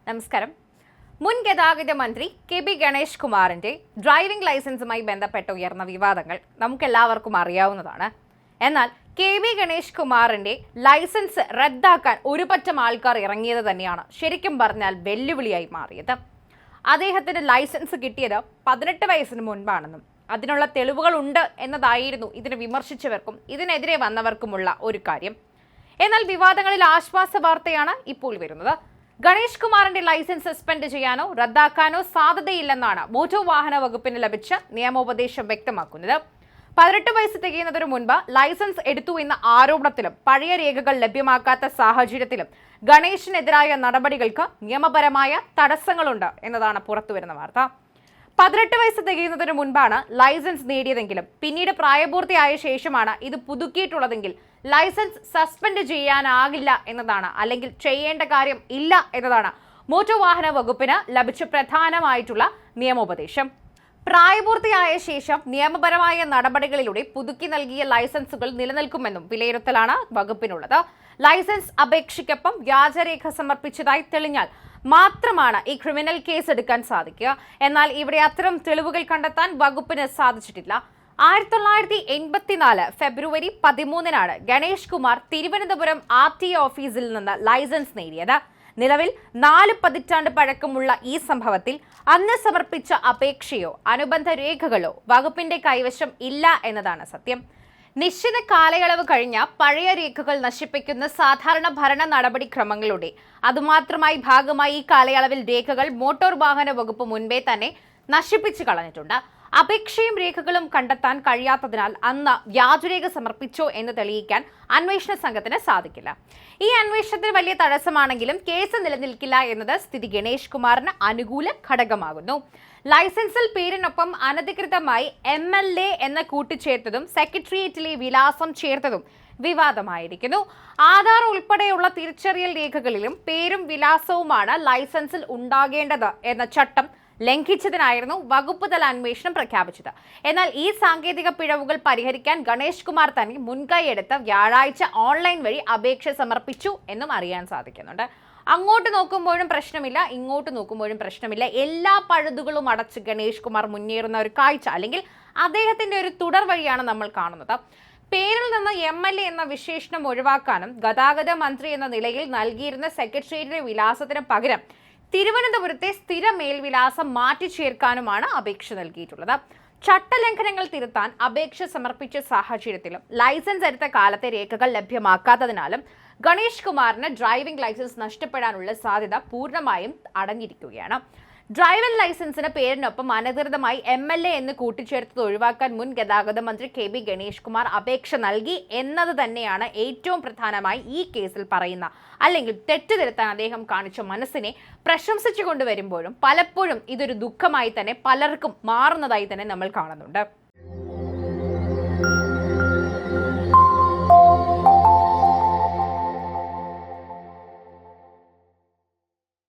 നമസ്കാരം. മുൻ ഗതാഗത മന്ത്രി കെ.ബി. ഗണേഷ് കുമാറിന്റെ ഡ്രൈവിംഗ് ലൈസൻസുമായി ബന്ധപ്പെട്ട് ഉയർന്ന വിവാദങ്ങൾ നമുക്കെല്ലാവർക്കും അറിയാവുന്നതാണ്. എന്നാൽ കെ.ബി. ഗണേഷ് കുമാറിന്റെ ലൈസൻസ് റദ്ദാക്കാൻ ഒരുപറ്റം ആൾക്കാർ ഇറങ്ങിയത് തന്നെയാണ് ശരിക്കും പറഞ്ഞാൽ വെല്ലുവിളിയായി മാറിയത്. അദ്ദേഹത്തിന് ലൈസൻസ് കിട്ടിയത് 18 വയസ്സിന് മുൻപാണെന്നും അതിനുള്ള തെളിവുകൾ ഉണ്ട് എന്നതായിരുന്നു ഇതിനെ വിമർശിച്ചവർക്കും ഇതിനെതിരെ വന്നവർക്കുമുള്ള ഒരു കാര്യം. എന്നാൽ വിവാദങ്ങളിൽ ആശ്വാസ വാർത്തയാണ് ഇപ്പോൾ വരുന്നത്. ഗണേഷ് കുമാറിന്റെ ലൈസൻസ് സസ്പെൻഡ് ചെയ്യാനോ റദ്ദാക്കാനോ സാധ്യതയില്ലെന്നാണ് മോട്ടോർ വാഹന വകുപ്പിന് ലഭിച്ച നിയമോപദേശം വ്യക്തമാക്കുന്നത്. 18 വയസ്സ് തികയുന്നതിനു മുൻപ് ലൈസൻസ് എടുത്തു എന്ന ആരോപണത്തിലും പഴയ രേഖകൾ ലഭ്യമാക്കാത്ത സാഹചര്യത്തിലും ഗണേഷിനെതിരായ നടപടികൾക്ക് നിയമപരമായ തടസ്സങ്ങളുണ്ട് എന്നതാണ് പുറത്തുവരുന്ന വാർത്ത. 18 വയസ്സ് തികയുന്നതിന് മുൻപാണ് ലൈസൻസ് നേടിയതെങ്കിലും പിന്നീട് പ്രായപൂർത്തിയായ ശേഷമാണ് ഇത് പുതുക്കിയിട്ടുള്ളതെങ്കിൽ ലൈസൻസ് സസ്പെൻഡ് ചെയ്യാനാകില്ല എന്നതാണ്, അല്ലെങ്കിൽ ചെയ്യേണ്ട കാര്യം ഇല്ല എന്നതാണ് മോട്ടോർ വാഹന വകുപ്പിന് ലഭിച്ച പ്രധാനമായിട്ടുള്ള നിയമോപദേശം. പ്രായപൂർത്തിയായ ശേഷം നിയമപരമായ നടപടികളിലൂടെ പുതുക്കി നൽകിയ ലൈസൻസുകൾ നിലനിൽക്കുമെന്നും വിലയിരുത്തലാണ് വകുപ്പിനുള്ളത്. ലൈസൻസ് അപേക്ഷയ്ക്കൊപ്പം വ്യാജരേഖ സമർപ്പിച്ചതായി തെളിഞ്ഞാൽ മാത്രമാണ് ഈ ക്രിമിനൽ കേസ് എടുക്കാൻ സാധിക്കുക. എന്നാൽ ഇവിടെ അത്തരം തെളിവുകൾ കണ്ടെത്താൻ വകുപ്പിന് സാധിച്ചിട്ടില്ല. 1984 ഫെബ്രുവരി 13 ഗണേഷ് കുമാർ തിരുവനന്തപുരം RTO ഓഫീസിൽ നിന്ന് ലൈസൻസ് നേടിയത്. നിലവിൽ 4 പതിറ്റാണ്ട് പഴക്കമുള്ള ഈ സംഭവത്തിൽ അന്ന് സമർപ്പിച്ച അപേക്ഷയോ അനുബന്ധ രേഖകളോ വകുപ്പിന്റെ കൈവശം ഇല്ല എന്നതാണ് സത്യം. നിശ്ചിത കാലയളവ് കഴിഞ്ഞ പഴയ രേഖകൾ നശിപ്പിക്കുന്ന സാധാരണ ഭരണ നടപടിക്രമങ്ങളുടെ അതുമാത്രമായി ഭാഗമായി ഈ കാലയളവിൽ രേഖകൾ മോട്ടോർ വാഹന വകുപ്പ് മുൻപേ തന്നെ നശിപ്പിച്ചു കളഞ്ഞിട്ടുണ്ട്. അപേക്ഷയും രേഖകളും കണ്ടെത്താൻ കഴിയാത്തതിനാൽ അന്ന് വ്യാജരേഖ സമർപ്പിച്ചോ എന്ന് തെളിയിക്കാൻ അന്വേഷണ സംഘത്തിന് സാധിക്കില്ല. ഈ അന്വേഷണത്തിന് വലിയ തടസ്സമാണെങ്കിലും കേസ് നിലനിൽക്കില്ല എന്നത് സ്ഥിതി ഗണേഷ് കുമാറിന് അനുകൂല ഘടകമാകുന്നു. ലൈസൻസിൽ പേരിനൊപ്പം അനധികൃതമായി MLA എന്ന് കൂട്ടിച്ചേർത്തതും സെക്രട്ടേറിയറ്റിലെ വിലാസം ചേർത്തതും വിവാദമായിരിക്കുന്നു. ആധാർ ഉൾപ്പെടെയുള്ള തിരിച്ചറിയൽ രേഖകളിലും പേരും വിലാസവുമാണ് ലൈസൻസിൽ ഉണ്ടാകേണ്ടത് എന്ന ചട്ടം ലംഘിച്ചതിനായിരുന്നു വകുപ്പ് തല അന്വേഷണം പ്രഖ്യാപിച്ചത്. എന്നാൽ ഈ സാങ്കേതിക പിഴവുകൾ പരിഹരിക്കാൻ ഗണേഷ് കുമാർ തന്നെ മുൻകൈയെടുത്ത് വ്യാഴാഴ്ച ഓൺലൈൻ വഴി അപേക്ഷ സമർപ്പിച്ചു എന്നും അറിയാൻ സാധിക്കുന്നുണ്ട്. അങ്ങോട്ട് നോക്കുമ്പോഴും പ്രശ്നമില്ല, ഇങ്ങോട്ട് നോക്കുമ്പോഴും പ്രശ്നമില്ല. എല്ലാ പഴുതുകളും അടച്ച് ഗണേഷ് കുമാർ മുന്നേറുന്ന ഒരു കാഴ്ച, അല്ലെങ്കിൽ അദ്ദേഹത്തിന്റെ ഒരു തുടർ വഴിയാണ് നമ്മൾ കാണുന്നത്. പേരിൽ നിന്ന് MLA എന്ന വിശേഷണം ഒഴിവാക്കാനും ഗതാഗത മന്ത്രി എന്ന നിലയിൽ നൽകിയിരുന്ന സെക്രട്ടേറിയറ്റിന്റെ വിലാസത്തിന് പകരം തിരുവനന്തപുരത്തെ സ്ഥിര മേൽവിലാസം മാറ്റിച്ചേർക്കാനുമാണ് അപേക്ഷ നൽകിയിട്ടുള്ളത്. ചട്ടലംഘനങ്ങൾ തിരുത്താൻ അപേക്ഷ സമർപ്പിച്ച സാഹചര്യത്തിലും ലൈസൻസ് എടുത്ത കാലത്തെ രേഖകൾ ലഭ്യമാക്കാത്തതിനാലും ഗണേഷ് കുമാറിന് ഡ്രൈവിംഗ് ലൈസൻസ് നഷ്ടപ്പെടാനുള്ള സാധ്യത പൂർണ്ണമായും അടഞ്ഞിരിക്കുകയാണ്. ഡ്രൈവിംഗ് ലൈസൻസിന് പേരിനൊപ്പം അനധികൃതമായി MLA എന്ന് കൂട്ടിച്ചേർത്തത് ഒഴിവാക്കാൻ മുൻ ഗതാഗത മന്ത്രി കെ.ബി. ഗണേഷ് കുമാർ അപേക്ഷ നൽകി എന്നത് തന്നെയാണ് ഏറ്റവും പ്രധാനമായി ഈ കേസിൽ പറയുന്ന, അല്ലെങ്കിൽ തെറ്റുതിരുത്താൻ അദ്ദേഹം കാണിച്ച മനസ്സിനെ പ്രശംസിച്ചു കൊണ്ടുവരുമ്പോഴും പലപ്പോഴും ഇതൊരു ദുഃഖമായി തന്നെ പലർക്കും മാറുന്നതായി തന്നെ നമ്മൾ കാണുന്നുണ്ട്.